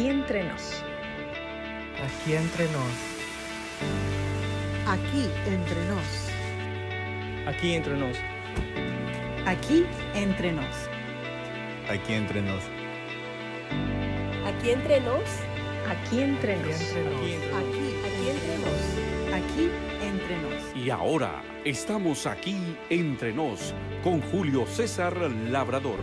Aquí entre nos. Aquí entre nos. Aquí entre nos. Aquí entre nos. Aquí entre nos. Aquí entre nos. Aquí entre nos. Aquí entre nos. Aquí entre nos. Aquí entre nos. Y ahora estamos aquí entre nos con Julio César Labrador.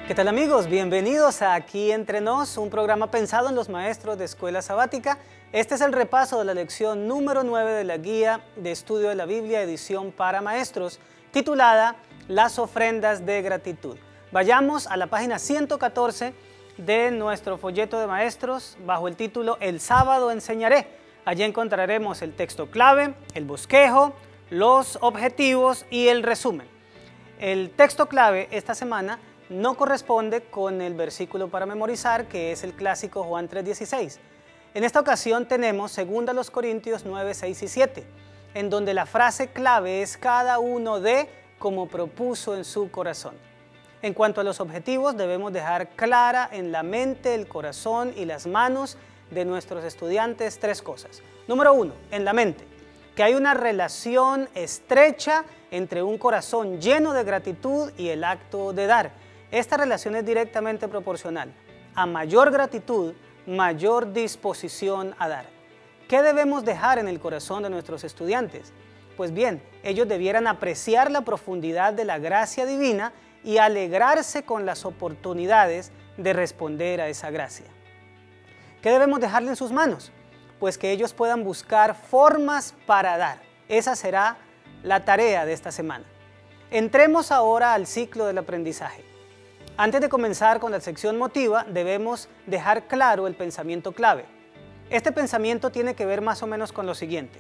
¿Qué tal, amigos? Bienvenidos a Aquí Entre Nos, un programa pensado en los maestros de escuela sabática. Este es el repaso de la lección número 9 de la Guía de Estudio de la Biblia, edición para maestros, titulada Las ofrendas de gratitud. Vayamos a la página 114 de nuestro folleto de maestros bajo el título El sábado enseñaré. Allí encontraremos el texto clave, el bosquejo, los objetivos y el resumen. El texto clave esta semana no corresponde con el versículo para memorizar, que es el clásico Juan 3:16. En esta ocasión tenemos 2 Corintios 9, 6 y 7, en donde la frase clave es cada uno de como propuso en su corazón. En cuanto a los objetivos, debemos dejar clara en la mente, el corazón y las manos de nuestros estudiantes 3 cosas. Número 1, en la mente, que hay una relación estrecha entre un corazón lleno de gratitud y el acto de dar. Esta relación es directamente proporcional. A mayor gratitud, mayor disposición a dar. ¿Qué debemos dejar en el corazón de nuestros estudiantes? Pues bien, ellos debieran apreciar la profundidad de la gracia divina y alegrarse con las oportunidades de responder a esa gracia. ¿Qué debemos dejarle en sus manos? Pues que ellos puedan buscar formas para dar. Esa será la tarea de esta semana. Entremos ahora al ciclo del aprendizaje. Antes de comenzar con la sección motiva, debemos dejar claro el pensamiento clave. Este pensamiento tiene que ver más o menos con lo siguiente.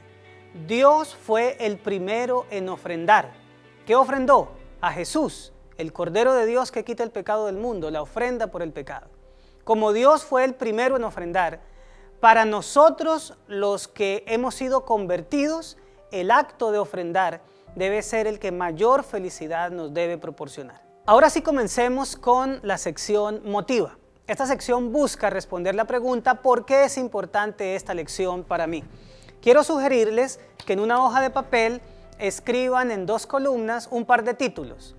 Dios fue el primero en ofrendar. ¿Qué ofrendó? A Jesús, el Cordero de Dios que quita el pecado del mundo, la ofrenda por el pecado. Como Dios fue el primero en ofrendar, para nosotros los que hemos sido convertidos, el acto de ofrendar debe ser el que mayor felicidad nos debe proporcionar. Ahora sí comencemos con la sección motiva. Esta sección busca responder la pregunta ¿por qué es importante esta lección para mí? Quiero sugerirles que en una hoja de papel escriban en 2 columnas un par de títulos.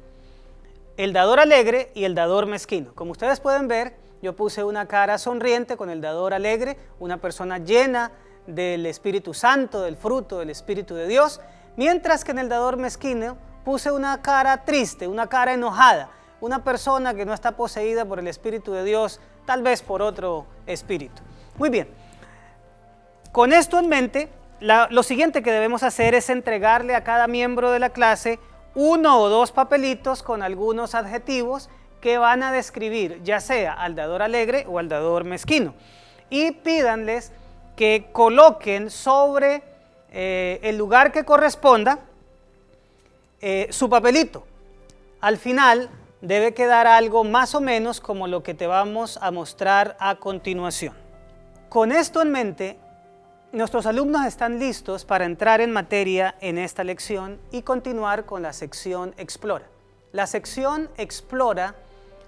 El dador alegre y el dador mezquino. Como ustedes pueden ver, yo puse una cara sonriente con el dador alegre, una persona llena del Espíritu Santo, del fruto del Espíritu de Dios, mientras que en el dador mezquino puse una cara triste, una cara enojada, una persona que no está poseída por el Espíritu de Dios, tal vez por otro espíritu. Muy bien, con esto en mente, lo siguiente que debemos hacer es entregarle a cada miembro de la clase 1 o 2 papelitos con algunos adjetivos que van a describir ya sea al dador alegre o al dador mezquino. Y pídanles que coloquen sobre el lugar que corresponda su papelito. Al final debe quedar algo más o menos como lo que te vamos a mostrar a continuación. Con esto en mente, nuestros alumnos están listos para entrar en materia en esta lección y continuar con la sección Explora. La sección Explora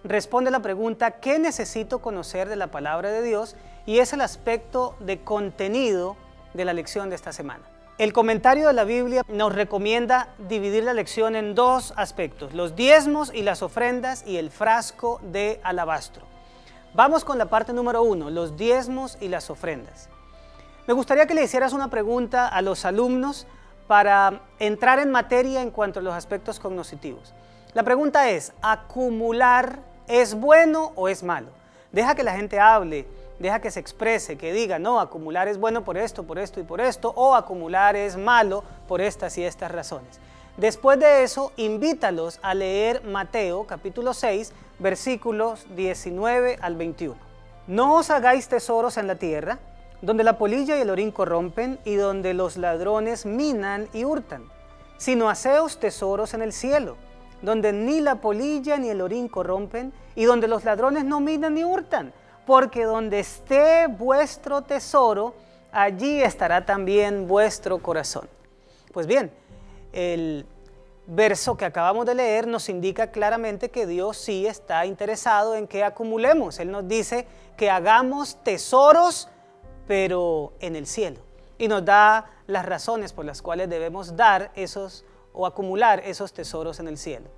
responde a la pregunta ¿qué necesito conocer de la palabra de Dios? Y es el aspecto de contenido de la lección de esta semana. El comentario de la Biblia nos recomienda dividir la lección en 2 aspectos, los diezmos y las ofrendas y el frasco de alabastro. Vamos con la parte número 1, los diezmos y las ofrendas. Me gustaría que le hicieras una pregunta a los alumnos para entrar en materia en cuanto a los aspectos cognitivos. La pregunta es, ¿acumular es bueno o es malo? Deja que la gente hable. Deja que se exprese, que diga, no, acumular es bueno por esto y por esto, o acumular es malo por estas y estas razones. Después de eso, invítalos a leer Mateo, capítulo 6, versículos 19 al 21. No os hagáis tesoros en la tierra, donde la polilla y el orín corrompen, y donde los ladrones minan y hurtan, sino haceos tesoros en el cielo, donde ni la polilla ni el orín corrompen, y donde los ladrones no minan ni hurtan, porque donde esté vuestro tesoro, allí estará también vuestro corazón. Pues bien, el verso que acabamos de leer nos indica claramente que Dios sí está interesado en que acumulemos. Él nos dice que hagamos tesoros, pero en el cielo. Y nos da las razones por las cuales debemos dar esos o acumular esos tesoros en el cielo.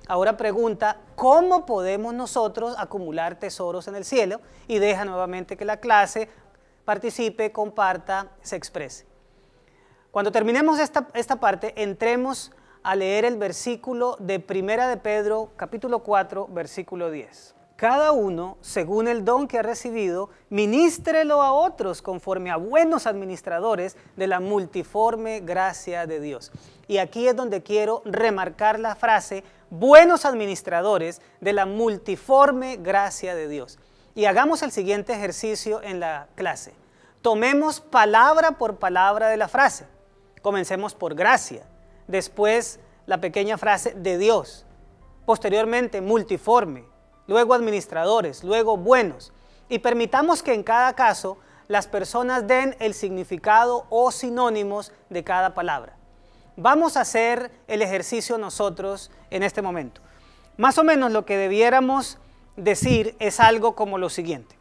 Ahora pregunta, ¿cómo podemos nosotros acumular tesoros en el cielo? Y deja nuevamente que la clase participe, comparta, se exprese. Cuando terminemos esta parte, entremos a leer el versículo de Primera de Pedro, capítulo 4, versículo 10. Cada uno, según el don que ha recibido, ministrelo a otros conforme a buenos administradores de la multiforme gracia de Dios. Y aquí es donde quiero remarcar la frase, buenos administradores de la multiforme gracia de Dios. Y hagamos el siguiente ejercicio en la clase. Tomemos palabra por palabra de la frase. Comencemos por gracia. Después la pequeña frase de Dios, posteriormente multiforme, luego administradores, luego buenos, y permitamos que en cada caso las personas den el significado o sinónimos de cada palabra. Vamos a hacer el ejercicio nosotros en este momento. Más o menos lo que debiéramos decir es algo como lo siguiente.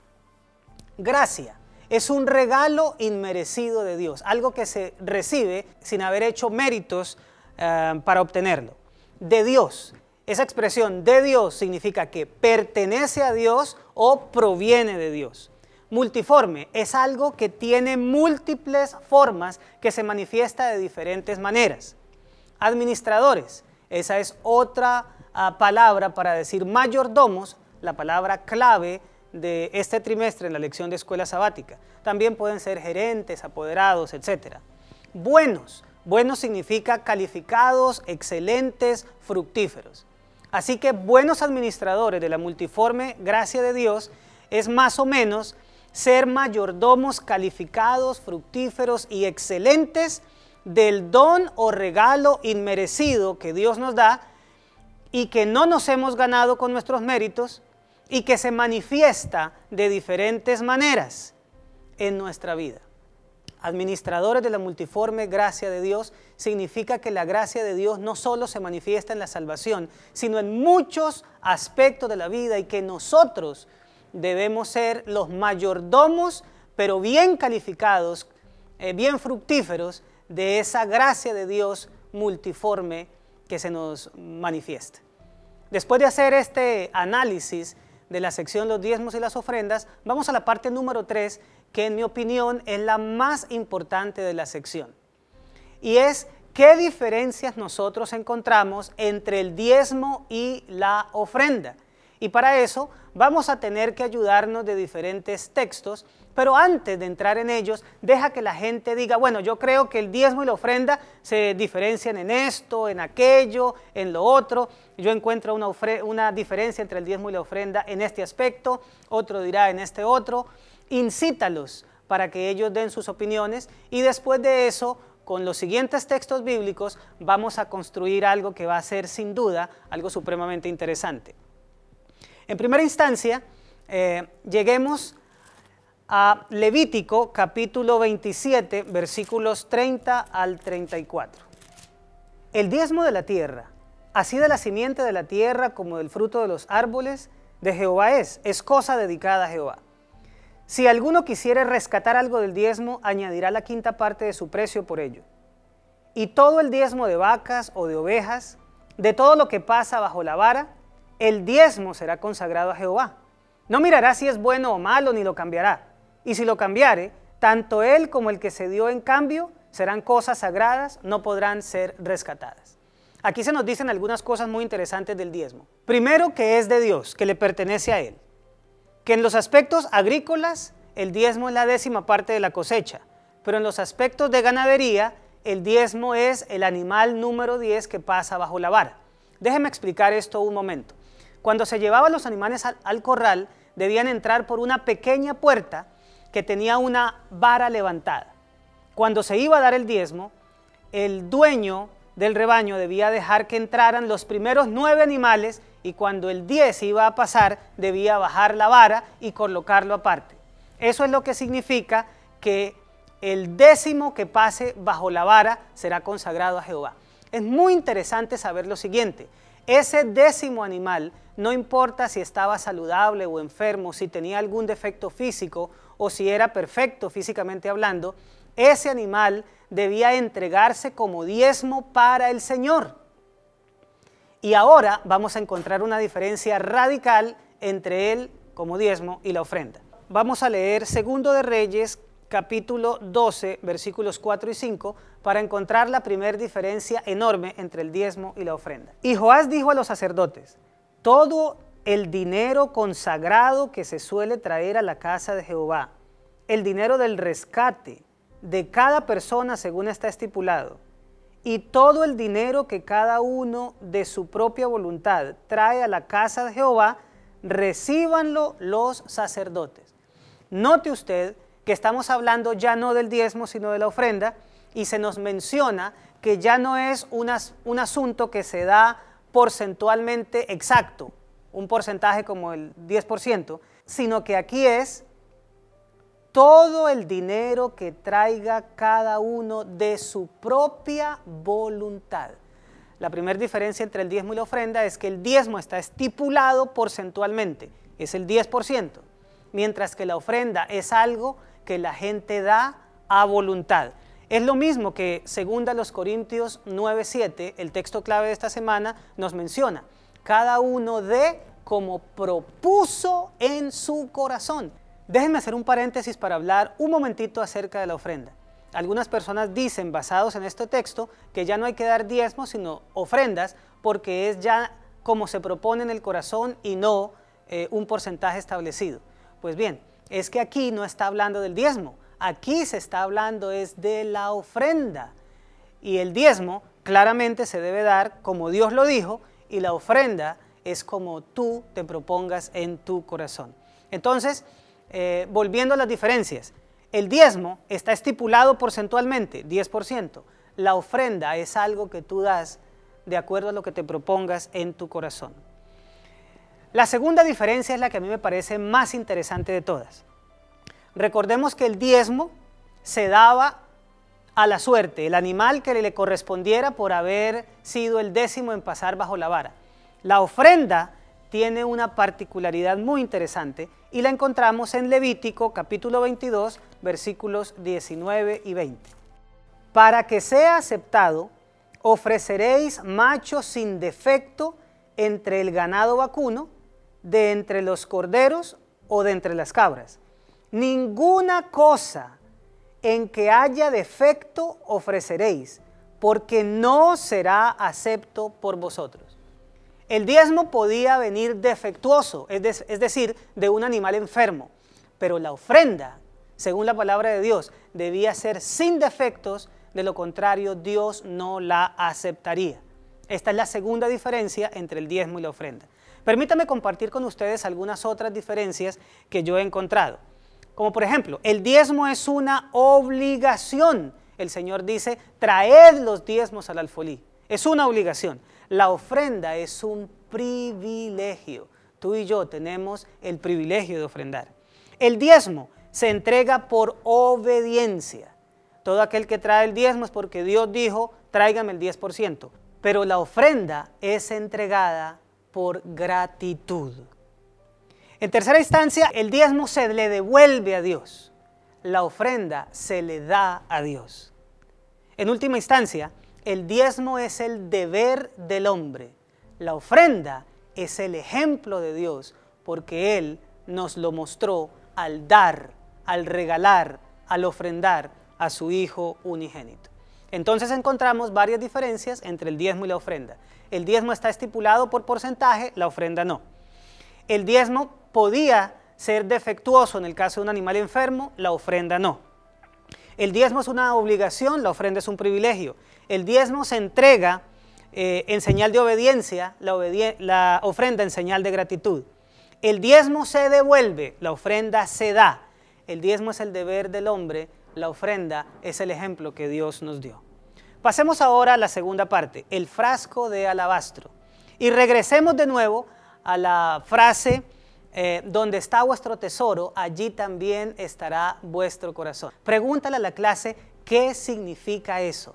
Gracia es un regalo inmerecido de Dios, algo que se recibe sin haber hecho méritos para obtenerlo. De Dios, esa expresión de Dios significa que pertenece a Dios o proviene de Dios. Multiforme es algo que tiene múltiples formas que se manifiesta de diferentes maneras. Administradores, esa es otra palabra para decir mayordomos, la palabra clave de este trimestre en la lección de escuela sabática. También pueden ser gerentes, apoderados, etc. Buenos. Buenos significa calificados, excelentes, fructíferos. Así que buenos administradores de la multiforme gracia de Dios es más o menos ser mayordomos calificados, fructíferos y excelentes del don o regalo inmerecido que Dios nos da y que no nos hemos ganado con nuestros méritos y que se manifiesta de diferentes maneras en nuestra vida. Administradores de la multiforme gracia de Dios significa que la gracia de Dios no solo se manifiesta en la salvación, sino en muchos aspectos de la vida y que nosotros debemos ser los mayordomos, pero bien calificados, bien fructíferos de esa gracia de Dios multiforme que se nos manifiesta. Después de hacer este análisis de la sección Los diezmos y las ofrendas, vamos a la parte número 3, que en mi opinión es la más importante de la sección. Y es, ¿qué diferencias nosotros encontramos entre el diezmo y la ofrenda? Y para eso vamos a tener que ayudarnos de diferentes textos, pero antes de entrar en ellos, deja que la gente diga, bueno, yo creo que el diezmo y la ofrenda se diferencian en esto, en aquello, en lo otro. Yo encuentro una diferencia entre el diezmo y la ofrenda en este aspecto, otro dirá en este otro. Incítalos para que ellos den sus opiniones y después de eso, con los siguientes textos bíblicos, vamos a construir algo que va a ser sin duda algo supremamente interesante. En primera instancia, lleguemos a Levítico capítulo 27, versículos 30 al 34. El diezmo de la tierra, así de la simiente de la tierra como del fruto de los árboles, de Jehová es cosa dedicada a Jehová. Si alguno quisiere rescatar algo del diezmo, añadirá la quinta parte de su precio por ello. Y todo el diezmo de vacas o de ovejas, de todo lo que pasa bajo la vara, el diezmo será consagrado a Jehová. No mirará si es bueno o malo, ni lo cambiará. Y si lo cambiare, tanto él como el que se dio en cambio serán cosas sagradas, no podrán ser rescatadas. Aquí se nos dicen algunas cosas muy interesantes del diezmo. Primero, que es de Dios, que le pertenece a él. Que en los aspectos agrícolas el diezmo es la 10ª parte de la cosecha, pero en los aspectos de ganadería el diezmo es el animal número 10 que pasa bajo la vara. Déjeme explicar esto un momento. Cuando se llevaban los animales al corral, debían entrar por una pequeña puerta que tenía una vara levantada. Cuando se iba a dar el diezmo, el dueño del rebaño debía dejar que entraran los primeros 9 animales y cuando el 10 iba a pasar, debía bajar la vara y colocarlo aparte. Eso es lo que significa que el 10º que pase bajo la vara será consagrado a Jehová. Es muy interesante saber lo siguiente: ese 10º animal, no importa si estaba saludable o enfermo, si tenía algún defecto físico o si era perfecto físicamente hablando, ese animal debía entregarse como diezmo para el Señor. Y ahora vamos a encontrar una diferencia radical entre él como diezmo y la ofrenda. Vamos a leer 2 de Reyes, capítulo 12, versículos 4 y 5, para encontrar la primera diferencia enorme entre el diezmo y la ofrenda. Y Joás dijo a los sacerdotes: todo el dinero consagrado que se suele traer a la casa de Jehová, el dinero del rescate de cada persona según está estipulado, y todo el dinero que cada uno de su propia voluntad trae a la casa de Jehová, recíbanlo los sacerdotes. Note usted que estamos hablando ya no del diezmo, sino de la ofrenda, y se nos menciona que ya no es un asunto que se da porcentualmente exacto, un porcentaje como el 10%, sino que aquí es todo el dinero que traiga cada uno de su propia voluntad. La primera diferencia entre el diezmo y la ofrenda es que el diezmo está estipulado porcentualmente, es el 10%, mientras que la ofrenda es algo que la gente da a voluntad. Es lo mismo que 2 Corintios 9:7, el texto clave de esta semana, nos menciona: cada uno dé como propuso en su corazón. Déjenme hacer un paréntesis para hablar un momentito acerca de la ofrenda. Algunas personas dicen, basados en este texto, que ya no hay que dar diezmos sino ofrendas, porque es ya como se propone en el corazón y no un porcentaje establecido. Pues bien, es que aquí no está hablando del diezmo, aquí se está hablando es de la ofrenda. Y el diezmo claramente se debe dar como Dios lo dijo, y la ofrenda es como tú te propongas en tu corazón. Entonces, volviendo a las diferencias, el diezmo está estipulado porcentualmente, 10%. La ofrenda es algo que tú das de acuerdo a lo que te propongas en tu corazón. La segunda diferencia es la que a mí me parece más interesante de todas. Recordemos que el diezmo se daba a la suerte, el animal que le correspondiera por haber sido el 10º en pasar bajo la vara. La ofrenda tiene una particularidad muy interesante y la encontramos en Levítico capítulo 22, versículos 19 y 20. Para que sea aceptado, ofreceréis macho sin defecto entre el ganado vacuno, de entre los corderos o de entre las cabras. Ninguna cosa en que haya defecto ofreceréis, porque no será acepto por vosotros. El diezmo podía venir defectuoso, es decir, de un animal enfermo, pero la ofrenda, según la palabra de Dios, debía ser sin defectos, de lo contrario Dios no la aceptaría. Esta es la segunda diferencia entre el diezmo y la ofrenda. Permítame compartir con ustedes algunas otras diferencias que yo he encontrado. Como por ejemplo, el diezmo es una obligación. El Señor dice: traed los diezmos al alfolí. Es una obligación. La ofrenda es un privilegio. Tú y yo tenemos el privilegio de ofrendar. El diezmo se entrega por obediencia. Todo aquel que trae el diezmo es porque Dios dijo: tráigame el 10%. Pero la ofrenda es entregada por gratitud. En tercera instancia, el diezmo se le devuelve a Dios. La ofrenda se le da a Dios. En última instancia, el diezmo es el deber del hombre. La ofrenda es el ejemplo de Dios, porque Él nos lo mostró al dar, al regalar, al ofrendar a su Hijo unigénito. Entonces encontramos varias diferencias entre el diezmo y la ofrenda. El diezmo está estipulado por porcentaje, la ofrenda no. El diezmo podía ser defectuoso en el caso de un animal enfermo, la ofrenda no. El diezmo es una obligación, la ofrenda es un privilegio. El diezmo se entrega en señal de obediencia, la ofrenda en señal de gratitud. El diezmo se devuelve, la ofrenda se da. El diezmo es el deber del hombre, la ofrenda es el ejemplo que Dios nos dio. Pasemos ahora a la segunda parte, el frasco de alabastro. Y regresemos de nuevo a la frase, donde está vuestro tesoro, allí también estará vuestro corazón. Pregúntale a la clase, ¿qué significa eso?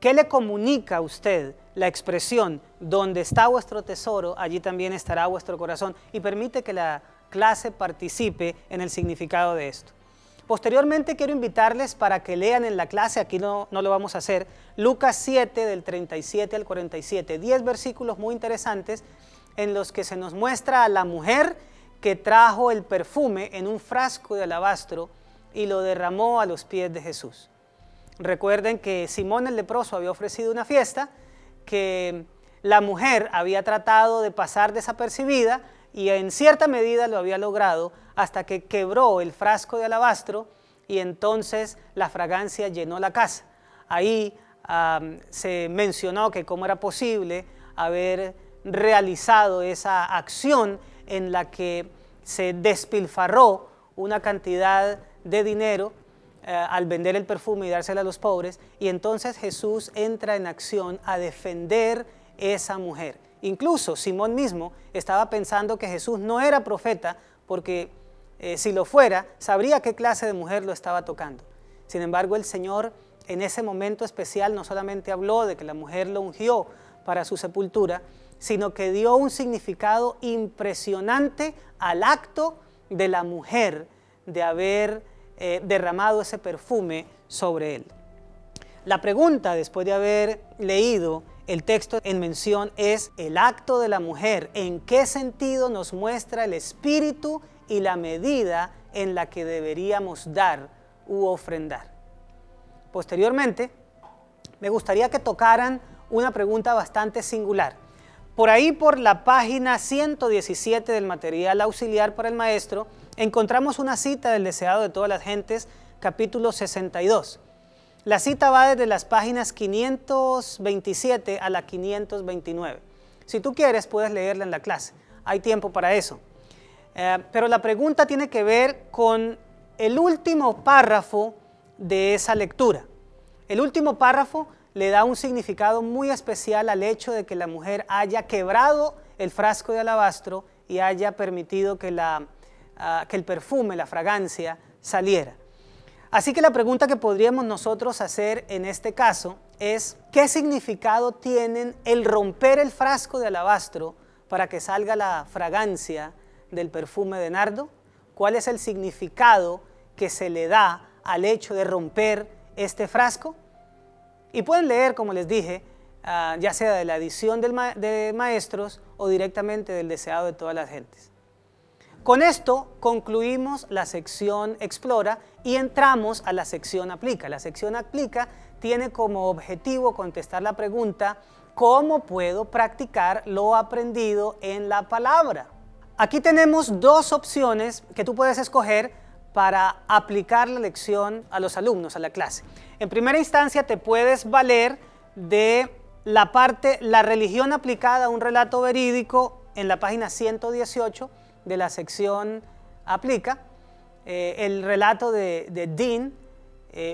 ¿Qué le comunica a usted la expresión donde está vuestro tesoro, allí también estará vuestro corazón? Y permite que la clase participe en el significado de esto. Posteriormente quiero invitarles para que lean en la clase, aquí no lo vamos a hacer, Lucas 7 del 37 al 47, 10 versículos muy interesantes en los que se nos muestra a la mujer que trajo el perfume en un frasco de alabastro y lo derramó a los pies de Jesús. Recuerden que Simón el leproso había ofrecido una fiesta, que la mujer había tratado de pasar desapercibida y en cierta medida lo había logrado hasta que quebró el frasco de alabastro y entonces la fragancia llenó la casa. Ahí se mencionó que cómo era posible haber realizado esa acción en la que se despilfarró una cantidad de dinero al vender el perfume y dársela a los pobres, y entonces Jesús entra en acción a defender esa mujer. Incluso Simón mismo estaba pensando que Jesús no era profeta porque si lo fuera, sabría qué clase de mujer lo estaba tocando. Sin embargo, el Señor en ese momento especial no solamente habló de que la mujer lo ungió para su sepultura, sino que dio un significado impresionante al acto de la mujer de haber derramado ese perfume sobre él. La pregunta, después de haber leído el texto en mención, es el acto de la mujer. ¿En qué sentido nos muestra el espíritu y la medida en la que deberíamos dar u ofrendar? Posteriormente, me gustaría que tocaran una pregunta bastante singular. Por ahí, por la página 117 del material auxiliar para el maestro, encontramos una cita del Deseado de todas las gentes, capítulo 62. La cita va desde las páginas 527 a la 529. Si tú quieres, puedes leerla en la clase. Hay tiempo para eso. Pero la pregunta tiene que ver con el último párrafo de esa lectura. El último párrafo le da un significado muy especial al hecho de que la mujer haya quebrado el frasco de alabastro y haya permitido que el perfume, la fragancia, saliera. Así que la pregunta que podríamos nosotros hacer en este caso es: ¿qué significado tienen el romper el frasco de alabastro para que salga la fragancia del perfume de nardo? ¿Cuál es el significado que se le da al hecho de romper este frasco? Y pueden leer, como les dije, ya sea de la edición de Maestros o directamente del Deseado de todas las gentes. Con esto concluimos la sección Explora y entramos a la sección Aplica. La sección Aplica tiene como objetivo contestar la pregunta: ¿cómo puedo practicar lo aprendido en la palabra? Aquí tenemos dos opciones que tú puedes escoger para aplicar la lección a los alumnos, a la clase. En primera instancia, te puedes valer de la parte La religión aplicada a un relato verídico en la página 118 de la sección Aplica, el relato de Dean,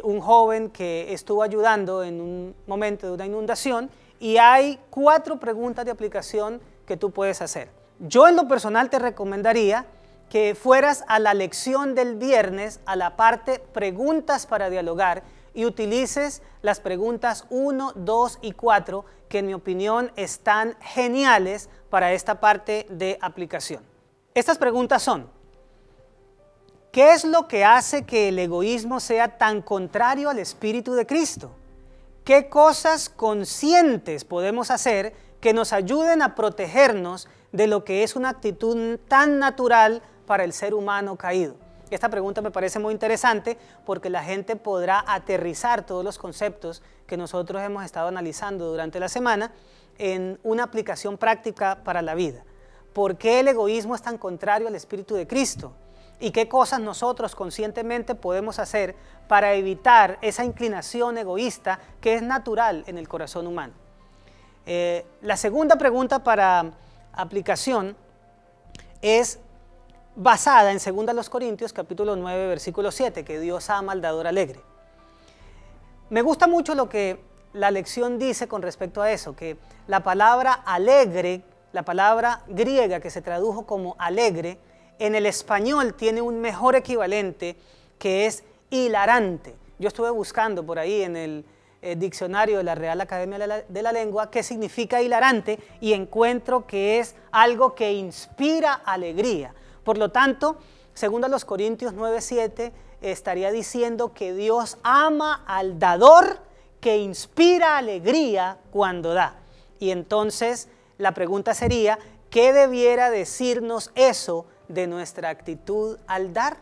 un joven que estuvo ayudando en un momento de una inundación, y hay 4 preguntas de aplicación que tú puedes hacer. Yo en lo personal te recomendaría que fueras a la lección del viernes, a la parte preguntas para dialogar, y utilices las preguntas 1, 2 y 4, que en mi opinión están geniales para esta parte de aplicación. Estas preguntas son: ¿qué es lo que hace que el egoísmo sea tan contrario al Espíritu de Cristo? ¿Qué cosas conscientes podemos hacer que nos ayuden a protegernos de lo que es una actitud tan natural para el ser humano caído? Esta pregunta me parece muy interesante porque la gente podrá aterrizar todos los conceptos que nosotros hemos estado analizando durante la semana en una aplicación práctica para la vida. ¿Por qué el egoísmo es tan contrario al Espíritu de Cristo? ¿Y qué cosas nosotros conscientemente podemos hacer para evitar esa inclinación egoísta que es natural en el corazón humano? La segunda pregunta para aplicación es basada en 2 Corintios capítulo 9 versículo 7, que Dios ama al dador alegre. Me gusta mucho lo que la lección dice con respecto a eso, que la palabra alegre, la palabra griega que se tradujo como alegre, en el español tiene un mejor equivalente, que es hilarante. Yo estuve buscando por ahí en diccionario de la Real Academia de la Lengua qué significa hilarante y encuentro que es algo que inspira alegría. Por lo tanto, según a los Corintios 9:7, estaría diciendo que Dios ama al dador que inspira alegría cuando da. Y entonces la pregunta sería, ¿qué debiera decirnos eso de nuestra actitud al dar?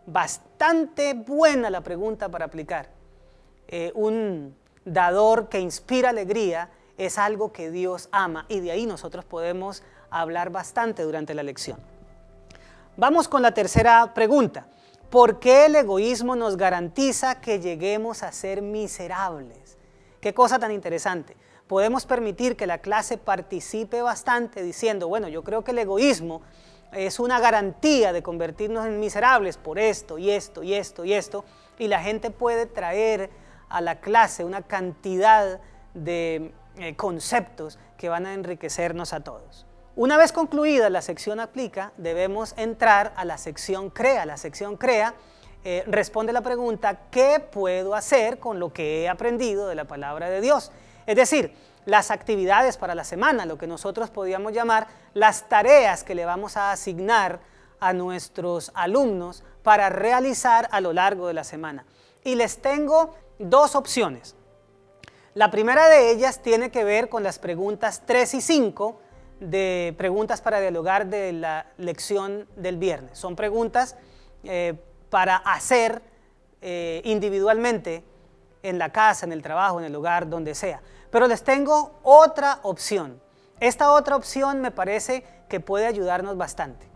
Bastante buena la pregunta para aplicar. Un dador que inspira alegría es algo que Dios ama y de ahí nosotros podemos hablar bastante durante la lección. Vamos con la tercera pregunta. ¿Por qué el egoísmo nos garantiza que lleguemos a ser miserables? Qué cosa tan interesante. Podemos permitir que la clase participe bastante diciendo, bueno, yo creo que el egoísmo es una garantía de convertirnos en miserables por esto y esto y esto y esto, y la gente puede traer a la clase una cantidad de conceptos que van a enriquecernos a todos. Una vez concluida la sección aplica, debemos entrar a la sección crea. La sección crea responde la pregunta, ¿qué puedo hacer con lo que he aprendido de la palabra de Dios? Es decir, las actividades para la semana, lo que nosotros podríamos llamar las tareas que le vamos a asignar a nuestros alumnos para realizar a lo largo de la semana. Y les tengo dos opciones. La primera de ellas tiene que ver con las preguntas 3 y 5 de preguntas para dialogar de la lección del viernes. Son preguntas para hacer individualmente en la casa, en el trabajo, en el hogar, donde sea. Pero les tengo otra opción. Esta otra opción me parece que puede ayudarnos bastante.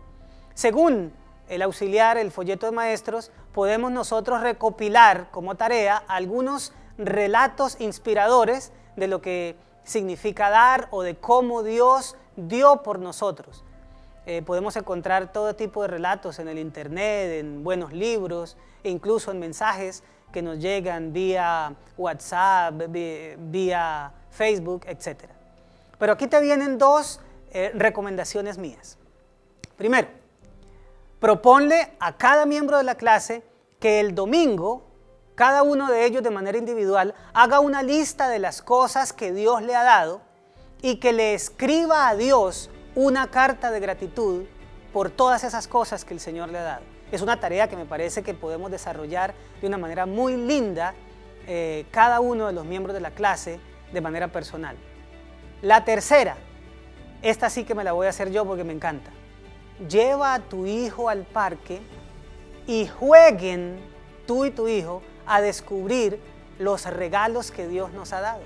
Según el auxiliar, el folleto de maestros, podemos nosotros recopilar como tarea algunos relatos inspiradores de lo que significa dar o de cómo Dios dio por nosotros. Podemos encontrar todo tipo de relatos en el internet, en buenos libros e incluso en mensajes que nos llegan vía WhatsApp, vía Facebook, etc. Pero aquí te vienen dos recomendaciones mías. Primero, proponle a cada miembro de la clase que el domingo, cada uno de ellos de manera individual, haga una lista de las cosas que Dios le ha dado y que le escriba a Dios una carta de gratitud por todas esas cosas que el Señor le ha dado. Es una tarea que me parece que podemos desarrollar de una manera muy linda cada uno de los miembros de la clase de manera personal. La tercera, esta sí que me la voy a hacer yo porque me encanta. Lleva a tu hijo al parque y jueguen tú y tu hijo a descubrir los regalos que Dios nos ha dado.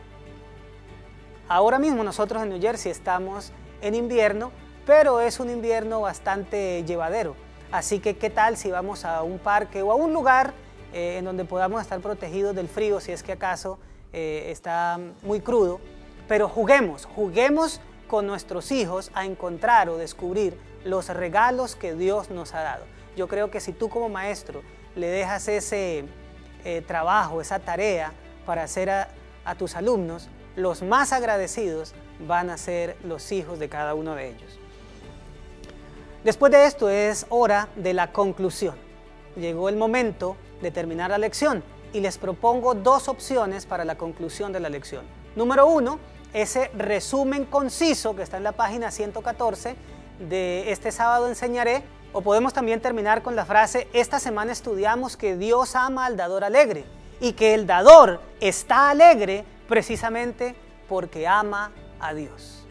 Ahora mismo nosotros en New Jersey estamos en invierno, pero es un invierno bastante llevadero. Así que, ¿qué tal si vamos a un parque o a un lugar en donde podamos estar protegidos del frío si es que acaso está muy crudo? Pero juguemos con nuestros hijos a encontrar o descubrir los regalos que Dios nos ha dado. Yo creo que si tú como maestro le dejas ese trabajo, esa tarea para hacer a tus alumnos, los más agradecidos van a ser los hijos de cada uno de ellos. Después de esto es hora de la conclusión. Llegó el momento de terminar la lección y les propongo dos opciones para la conclusión de la lección. Número 1, ese resumen conciso que está en la página 114 de este sábado enseñaré, o podemos también terminar con la frase, esta semana estudiamos que Dios ama al dador alegre y que el dador está alegre precisamente porque ama a Dios.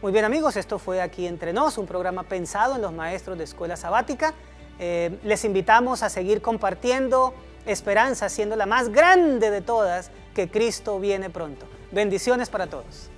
Muy bien amigos, esto fue Aquí Entre Nos, un programa pensado en los maestros de escuela sabática. Les invitamos a seguir compartiendo esperanza, siendo la más grande de todas, que Cristo viene pronto. Bendiciones para todos.